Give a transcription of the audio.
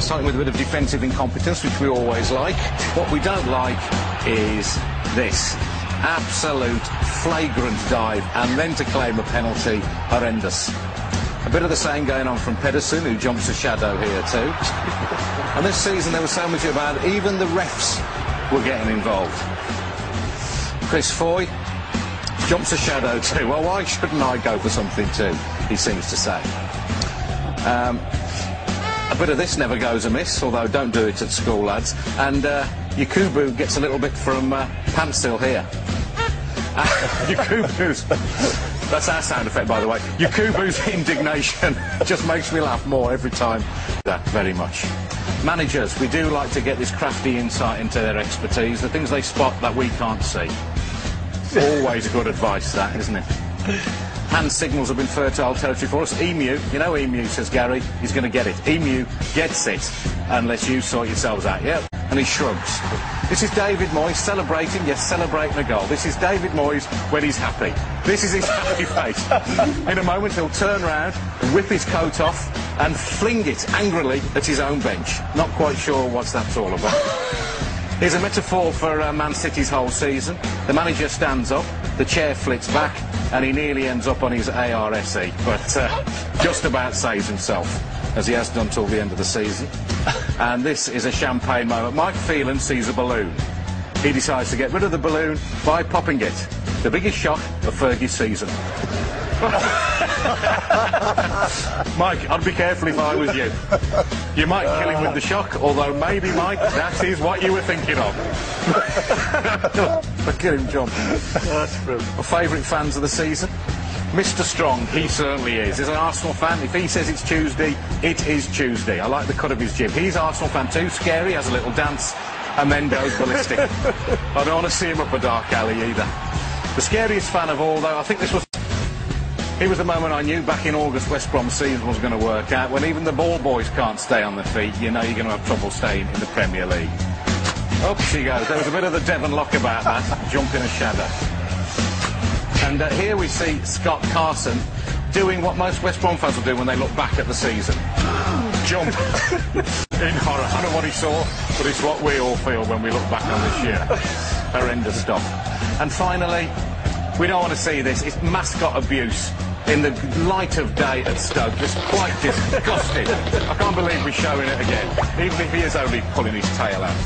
starting with a bit of defensive incompetence, which we always like. What we don't like is this. Absolute flagrant dive, and then to claim a penalty, horrendous. A bit of the same going on from Pedersen, who jumps a shadow here too. And this season there was so much about it, even the refs were getting involved. Chris Foy jumps a shadow too. Well, why shouldn't I go for something too, he seems to say. A bit of this never goes amiss, although don't do it at school, lads. And Yakubu gets a little bit from Pantsil here. Yakubu's... That's our sound effect, by the way. Yakubu's indignation just makes me laugh more every time. That very much. Managers, we do like to get this crafty insight into their expertise, the things they spot that we can't see. Always good advice, that, isn't it? Hand signals have been fertile territory for us. Emu, you know Emu, says Gary, he's going to get it. Emu gets it unless you sort yourselves out, yeah? And he shrugs. This is David Moyes celebrating, yes, celebrating a goal. This is David Moyes when he's happy. This is his happy face. In a moment he'll turn round, whip his coat off and fling it angrily at his own bench. Not quite sure what that's all about. Here's a metaphor for Man City's whole season. The manager stands up, the chair flits back, and he nearly ends up on his ARSE, but just about saves himself, as he has done till the end of the season. And this is a champagne moment. Mike Phelan sees a balloon. He decides to get rid of the balloon by popping it. The biggest shock of Fergie's season. Mike, I'd be careful if I was you. You might kill him with the shock, although maybe, Mike, that is what you were thinking of. Look at him jump. That's brilliant. My favourite fans of the season? Mr. Strong, he certainly is. As an Arsenal fan, if he says it's Tuesday, it is Tuesday. I like the cut of his jib. He's Arsenal fan too, scary, has a little dance, and then goes ballistic. I don't want to see him up a dark alley either. The scariest fan of all, though, I think this was... It was the moment I knew back in August West Brom's season was going to work out. When even the ball boys can't stay on their feet, you know you're going to have trouble staying in the Premier League. Up she goes. There was a bit of the Devon lock about that, jumping a shadow. And here we see Scott Carson doing what most West Brom fans will do when they look back at the season. Jump in horror. I don't know what he saw, but it's what we all feel when we look back on this year. Horrendous stuff. And finally, we don't want to see this. It's mascot abuse in the light of day at Stoke. Just quite disgusting. I can't believe we're showing it again, even if he is only pulling his tail out.